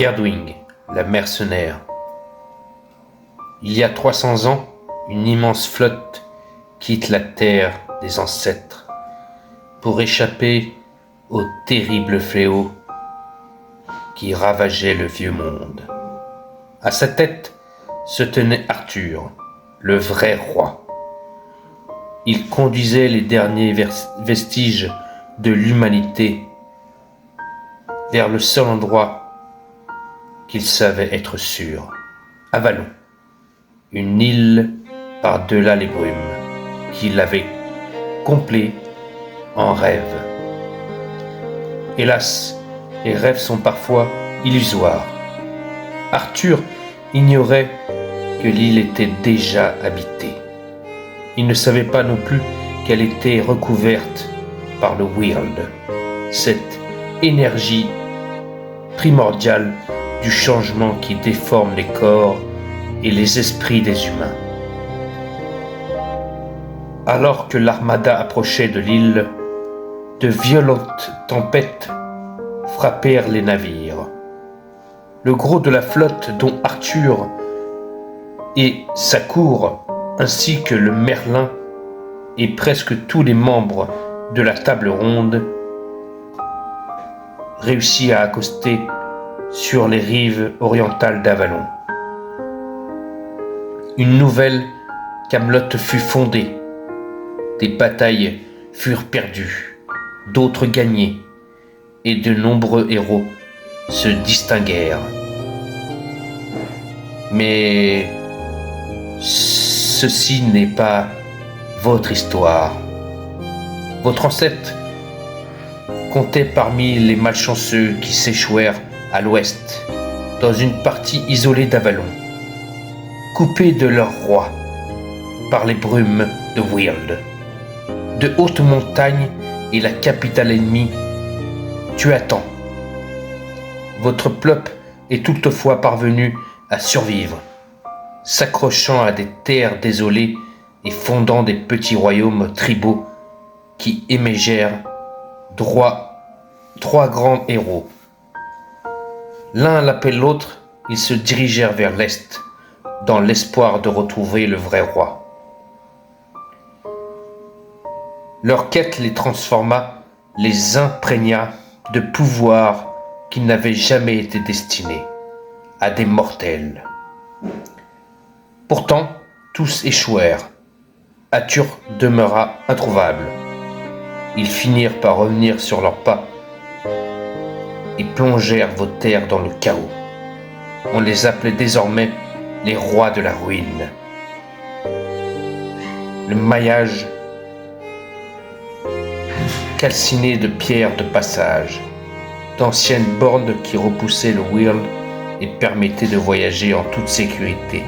Gerdwing, la mercenaire. Il y a 300 ans, une immense flotte quitte la terre des ancêtres pour échapper au terrible fléau qui ravageait le vieux monde. À sa tête se tenait Arthur, le vrai roi. Il conduisait les derniers vestiges de l'humanité vers le seul endroit qu'il savait être sûr, Avalon, une île par-delà les brumes, qu'il avait complet en rêve. Hélas, les rêves sont parfois illusoires. Arthur ignorait que l'île était déjà habitée. Il ne savait pas non plus qu'elle était recouverte par le Wyrd, cette énergie primordiale du changement qui déforme les corps et les esprits des humains. Alors que l'armada approchait de l'île, de violentes tempêtes frappèrent les navires. Le gros de la flotte, dont Arthur et sa cour, ainsi que le Merlin et presque tous les membres de la table ronde, réussit à accoster sur les rives orientales d'Avalon. Une nouvelle Camelot fut fondée. Des batailles furent perdues, d'autres gagnées, et de nombreux héros se distinguèrent. Mais ceci n'est pas votre histoire. Votre ancêtre comptait parmi les malchanceux qui s'échouèrent à l'ouest, dans une partie isolée d'Avalon, coupés de leur roi par les brumes de Wyrd. De hautes montagnes et la capitale ennemie, Tuathan. Votre peuple est toutefois parvenu à survivre, s'accrochant à des terres désolées et fondant des petits royaumes tribaux qui émergèrent trois grands héros. L'un à l'appel l'autre, ils se dirigèrent vers l'est, dans l'espoir de retrouver le vrai roi. Leur quête les transforma, les imprégna de pouvoirs qui n'avaient jamais été destinés à des mortels. Pourtant, tous échouèrent. Arthur demeura introuvable. Ils finirent par revenir sur leurs pas et plongèrent vos terres dans le chaos. On les appelait désormais les rois de la ruine. Le maillage calciné de pierres de passage, d'anciennes bornes qui repoussaient le Wyrd et permettaient de voyager en toute sécurité.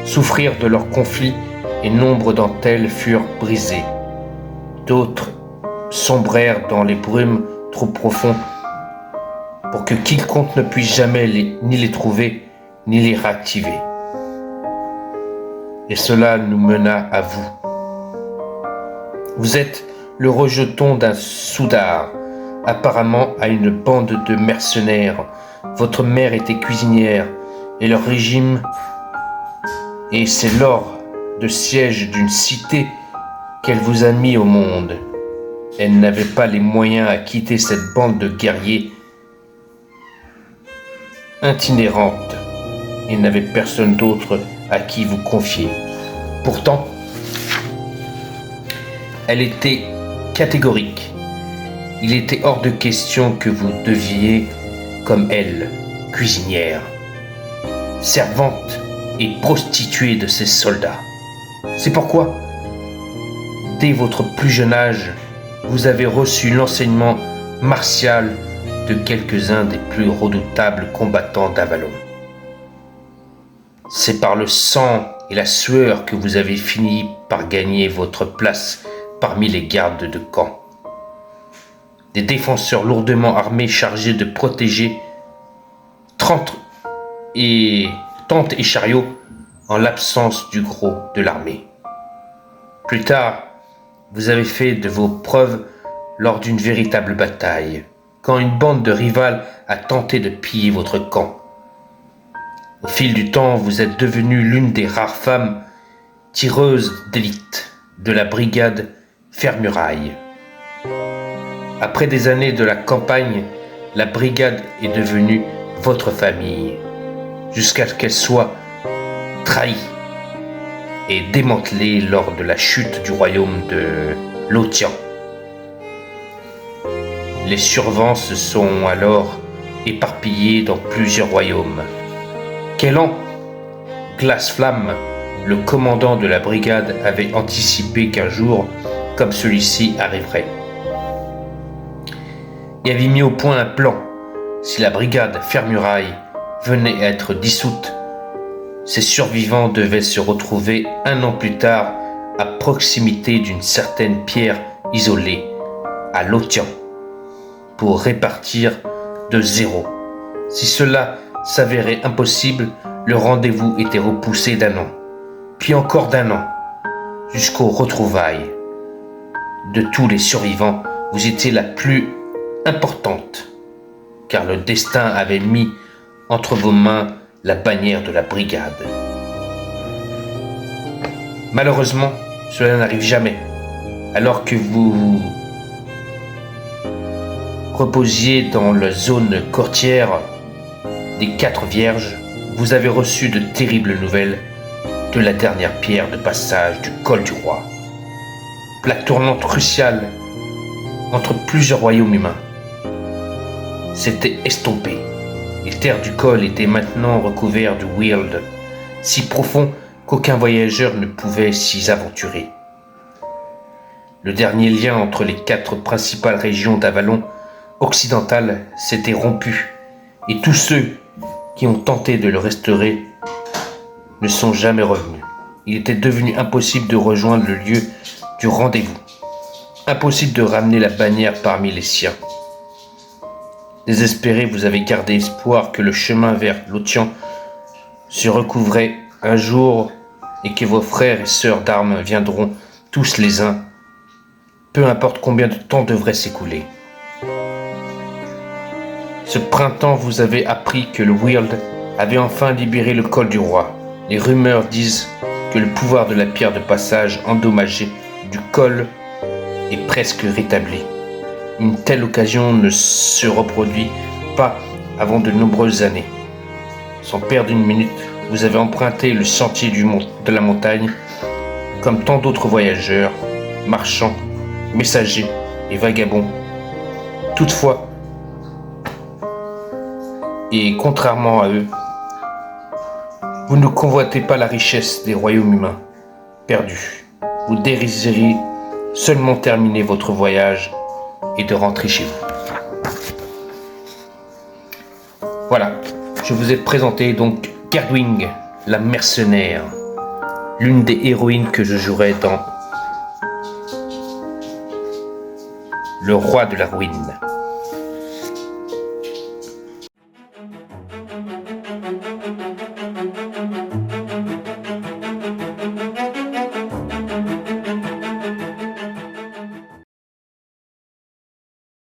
Souffrirent de leurs conflits et nombre d'entre elles furent brisées. D'autres sombrèrent dans les brumes trop profondes pour que quiconque ne puisse jamais ni les trouver ni les réactiver. Et cela nous mena à vous. Vous êtes le rejeton d'un soudard, apparemment à une bande de mercenaires. Votre mère était cuisinière et leur régime, et c'est lors de siège d'une cité qu'elle vous a mis au monde. Elle n'avait pas les moyens à quitter cette bande de guerriers itinérante et n'avait personne d'autre à qui vous confier. Pourtant, elle était catégorique. Il était hors de question que vous deviez, comme elle, cuisinière, servante et prostituée de ses soldats. C'est pourquoi, dès votre plus jeune âge, vous avez reçu l'enseignement martial de quelques-uns des plus redoutables combattants d'Avalon. C'est par le sang et la sueur que vous avez fini par gagner votre place parmi les gardes de camp. Des défenseurs lourdement armés chargés de protéger tentes et chariots en l'absence du gros de l'armée. Plus tard, vous avez fait de vos preuves lors d'une véritable bataille. quand une bande de rivales a tenté de piller votre camp. Au fil du temps, vous êtes devenue l'une des rares femmes tireuses d'élite de la brigade Fermuraille. Après des années de la campagne, la brigade est devenue votre famille, jusqu'à ce qu'elle soit trahie et démantelée lors de la chute du royaume de Lothian. Les survivants se sont alors éparpillés dans plusieurs royaumes. Kellan Glassflamme, le commandant de la brigade, avait anticipé qu'un jour comme celui-ci arriverait. Il avait mis au point un plan. Si la brigade Fermuraille venait à être dissoute, ses survivants devaient se retrouver un an plus tard à proximité d'une certaine pierre isolée à Lothian pour répartir de zéro. Si cela s'avérait impossible, le rendez-vous était repoussé d'un an, puis encore d'un an, jusqu'aux retrouvailles. De tous les survivants, vous étiez la plus importante, car le destin avait mis entre vos mains la bannière de la brigade. Malheureusement, cela n'arrive jamais. Alors que vous reposiez dans la zone côtière des 4 Vierges, vous avez reçu de terribles nouvelles de la dernière pierre de passage du col du roi. Plaque tournante cruciale entre plusieurs royaumes humains s'était estompée. Les terres du col étaient maintenant recouvertes de Weald, si profond qu'aucun voyageur ne pouvait s'y aventurer. Le dernier lien entre les 4 principales régions d'Avalon occidentale s'était rompu, et tous ceux qui ont tenté de le restaurer ne sont jamais revenus. Il était devenu impossible de rejoindre le lieu du rendez-vous, impossible de ramener la bannière parmi les siens. Désespéré, vous avez gardé espoir que le chemin vers Lothian se recouvrait un jour et que vos frères et sœurs d'armes viendront tous les uns, peu importe combien de temps devrait s'écouler. Ce printemps, vous avez appris que le Weald avait enfin libéré le col du roi. Les rumeurs disent que le pouvoir de la pierre de passage endommagée du col est presque rétabli. Une telle occasion ne se reproduit pas avant de nombreuses années. Sans perdre une minute, vous avez emprunté le sentier de la montagne comme tant d'autres voyageurs, marchands, messagers et vagabonds. Toutefois, et contrairement à eux, vous ne convoitez pas la richesse des royaumes humains perdus. Vous désirez seulement terminer votre voyage et de rentrer chez vous. Voilà, je vous ai présenté donc Gerdwing, la mercenaire, l'une des héroïnes que je jouerai dans Le Roi de la Ruine.